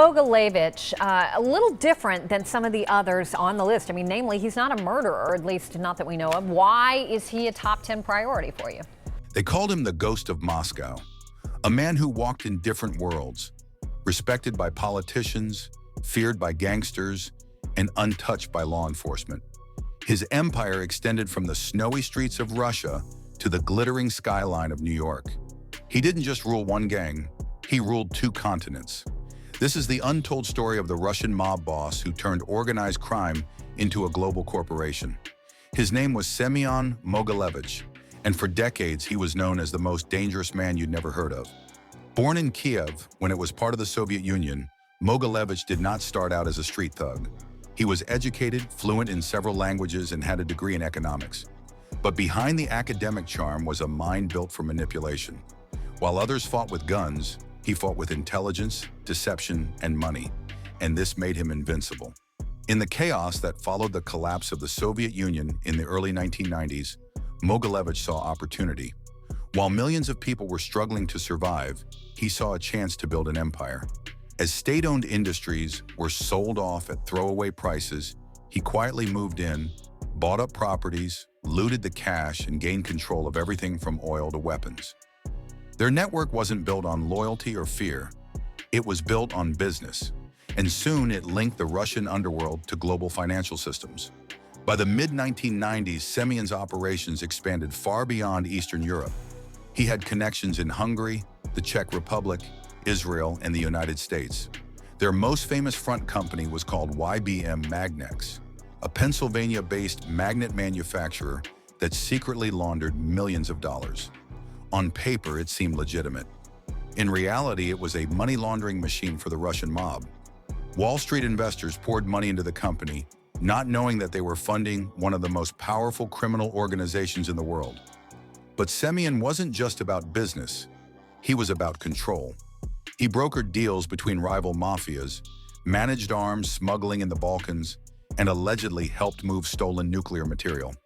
Mogilevich, a little different than some of the others on the list. I mean, namely, he's not a murderer, or at least not that we know of. Why is he a top 10 priority for you? They called him the Ghost of Moscow, a man who walked in different worlds, respected by politicians, feared by gangsters, and untouched by law enforcement. His empire extended from the snowy streets of Russia to the glittering skyline of New York. He didn't just rule one gang, he ruled 2 continents. This is the untold story of the Russian mob boss who turned organized crime into a global corporation. His name was Semyon Mogilevich, and for decades he was known as the most dangerous man you'd never heard of. Born in Kiev when it was part of the Soviet Union, Mogilevich did not start out as a street thug. He was educated, fluent in several languages, and had a degree in economics. But behind the academic charm was a mind built for manipulation. While others fought with guns, he fought with intelligence, deception, and money, and this made him invincible. In the chaos that followed the collapse of the Soviet Union in the early 1990s, Mogilevich saw opportunity. While millions of people were struggling to survive, he saw a chance to build an empire. As state-owned industries were sold off at throwaway prices, he quietly moved in, bought up properties, looted the cash, and gained control of everything from oil to weapons. Their network wasn't built on loyalty or fear. It was built on business, and soon it linked the Russian underworld to global financial systems. By the mid-1990s, Semyon's operations expanded far beyond Eastern Europe. He had connections in Hungary, the Czech Republic, Israel, and the United States. Their most famous front company was called YBM Magnex, a Pennsylvania-based magnet manufacturer that secretly laundered millions of dollars. On paper, it seemed legitimate. In reality, it was a money laundering machine for the Russian mob. Wall Street investors poured money into the company, not knowing that they were funding one of the most powerful criminal organizations in the world. But Semyon wasn't just about business. He was about control. He brokered deals between rival mafias, managed arms smuggling in the Balkans, and allegedly helped move stolen nuclear material.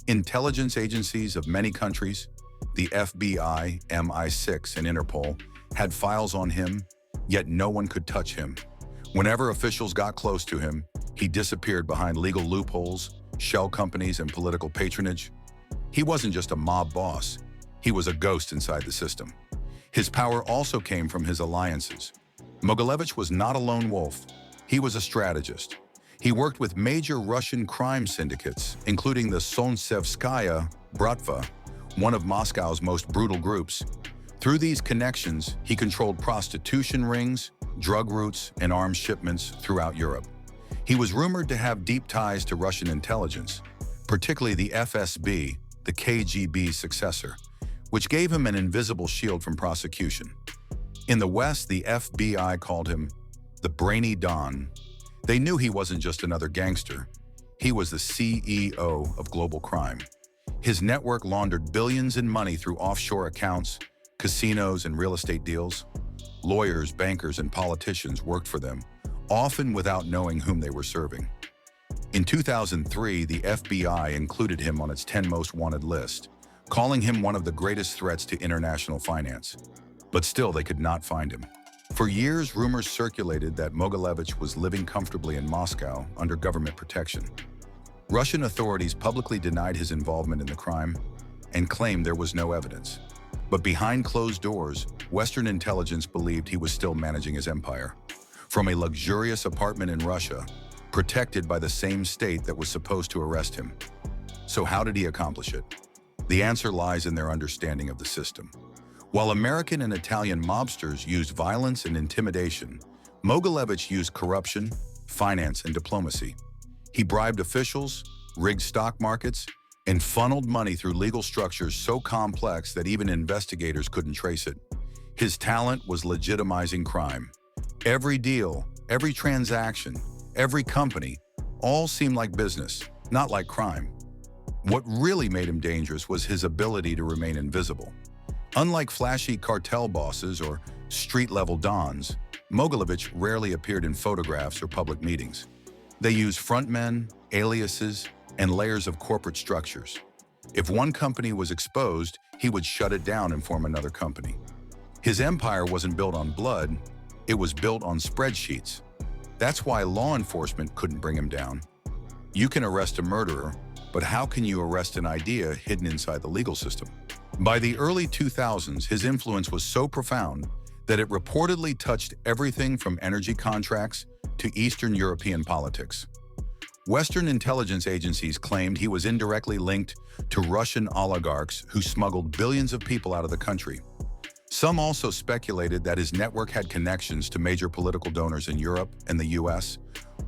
Intelligence agencies of many countries, the FBI, MI6, and Interpol, had files on him, yet no one could touch him. Whenever officials got close to him, he disappeared behind legal loopholes, shell companies, and political patronage. He wasn't just a mob boss, he was a ghost inside the system. His power also came from his alliances. Mogilevich was not a lone wolf, he was a strategist. He worked with major Russian crime syndicates, including the Solntsevskaya bratva, one of Moscow's most brutal groups. Through these connections, he controlled prostitution rings, drug routes, and arms shipments throughout Europe. He was rumored to have deep ties to Russian intelligence, particularly the FSB, the KGB's successor, which gave him an invisible shield from prosecution. In the West, the FBI called him the Brainy Don. They knew he wasn't just another gangster. He was the CEO of global crime. His network laundered billions in money through offshore accounts, casinos, and real estate deals. Lawyers, bankers, and politicians worked for them, often without knowing whom they were serving. In 2003, the FBI included him on its 10 most wanted list, calling him one of the greatest threats to international finance. But still, they could not find him. For years, rumors circulated that Mogilevich was living comfortably in Moscow under government protection. Russian authorities publicly denied his involvement in the crime and claimed there was no evidence. But behind closed doors, Western intelligence believed he was still managing his empire. From a luxurious apartment in Russia, protected by the same state that was supposed to arrest him. So how did he accomplish it? The answer lies in their understanding of the system. While American and Italian mobsters used violence and intimidation, Mogilevich used corruption, finance, and diplomacy. He bribed officials, rigged stock markets, and funneled money through legal structures so complex that even investigators couldn't trace it. His talent was legitimizing crime. Every deal, every transaction, every company, all seemed like business, not like crime. What really made him dangerous was his ability to remain invisible. Unlike flashy cartel bosses or street-level dons, Mogilevich rarely appeared in photographs or public meetings. They used frontmen, aliases, and layers of corporate structures. If one company was exposed, he would shut it down and form another company. His empire wasn't built on blood, It was built on spreadsheets. That's why law enforcement couldn't bring him down. You can arrest a murderer, but how can you arrest an idea hidden inside the legal system? By the early 2000s, his influence was so profound that it reportedly touched everything from energy contracts to Eastern European politics. Western intelligence agencies claimed he was indirectly linked to Russian oligarchs who smuggled billions of people out of the country. Some also speculated that his network had connections to major political donors in Europe and the US,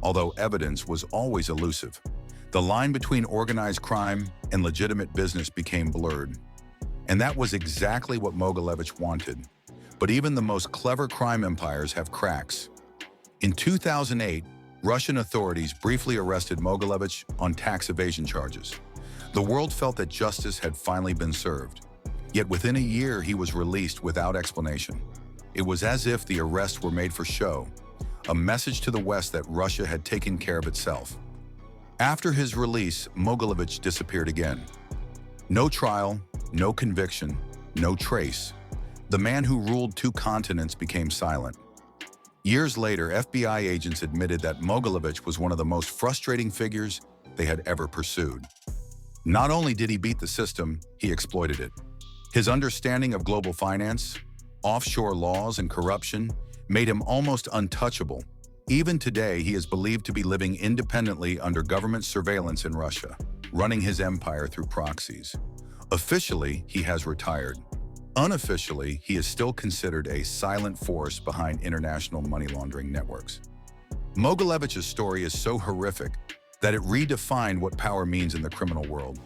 although evidence was always elusive. The line between organized crime and legitimate business became blurred. And that was exactly what Mogilevich wanted. But even the most clever crime empires have cracks. In 2008, Russian authorities briefly arrested Mogilevich on tax evasion charges. The world felt that justice had finally been served. Yet within a year, he was released without explanation. It was as if the arrests were made for show, a message to the West that Russia had taken care of itself. After his release, Mogilevich disappeared again. No trial, no conviction, no trace. The man who ruled 2 continents became silent. Years later, FBI agents admitted that Mogilevich was one of the most frustrating figures they had ever pursued. Not only did he beat the system, he exploited it. His understanding of global finance, offshore laws, and corruption made him almost untouchable. Even today, he is believed to be living independently under government surveillance in Russia, running his empire through proxies. Officially, he has retired. Unofficially, he is still considered a silent force behind international money laundering networks. Mogilevich's story is so horrific that it redefined what power means in the criminal world.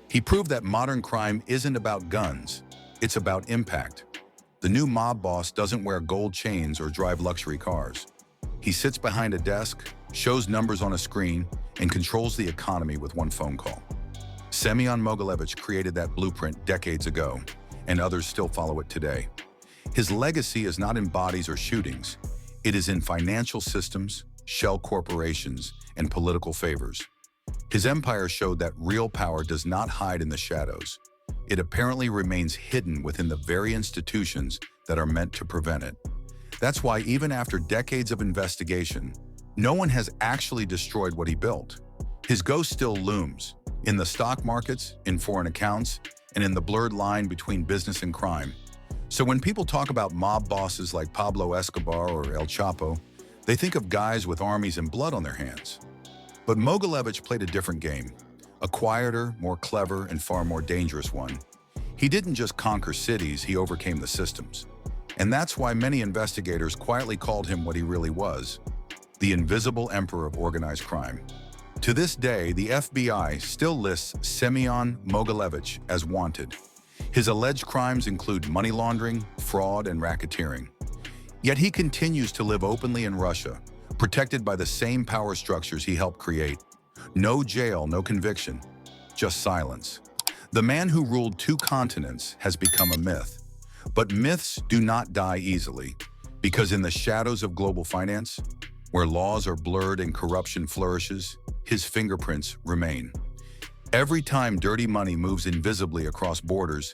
He proved that modern crime isn't about guns, it's about impact. The new mob boss doesn't wear gold chains or drive luxury cars. He sits behind a desk, shows numbers on a screen, and controls the economy with one phone call. Semyon Mogilevich created that blueprint decades ago, and others still follow it today. His legacy is not in bodies or shootings. It is in financial systems, shell corporations, and political favors. His empire showed that real power does not hide in the shadows. It apparently remains hidden within the very institutions that are meant to prevent it. That's why even after decades of investigation, no one has actually destroyed what he built. His ghost still looms, in the stock markets, in foreign accounts, and in the blurred line between business and crime. So when people talk about mob bosses like Pablo Escobar or El Chapo, they think of guys with armies and blood on their hands. But Mogilevich played a different game, a quieter, more clever, and far more dangerous one. He didn't just conquer cities, he overcame the systems. And that's why many investigators quietly called him what he really was, the invisible emperor of organized crime. To this day, the FBI still lists Semyon Mogilevich as wanted. His alleged crimes include money laundering, fraud, and racketeering. Yet he continues to live openly in Russia, protected by the same power structures he helped create. No jail, no conviction, just silence. The man who ruled 2 continents has become a myth. But myths do not die easily, because in the shadows of global finance, where laws are blurred and corruption flourishes, his fingerprints remain. Every time dirty money moves invisibly across borders,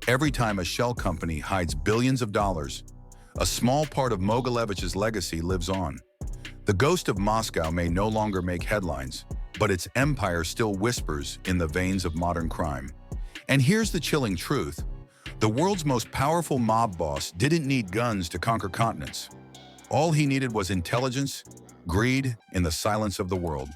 every time a shell company hides billions of dollars, a small part of Mogilevich's legacy lives on. The ghost of Moscow may no longer make headlines, but its empire still whispers in the veins of modern crime. And here's the chilling truth. The world's most powerful mob boss didn't need guns to conquer continents. All he needed was intelligence, greed, and the silence of the world.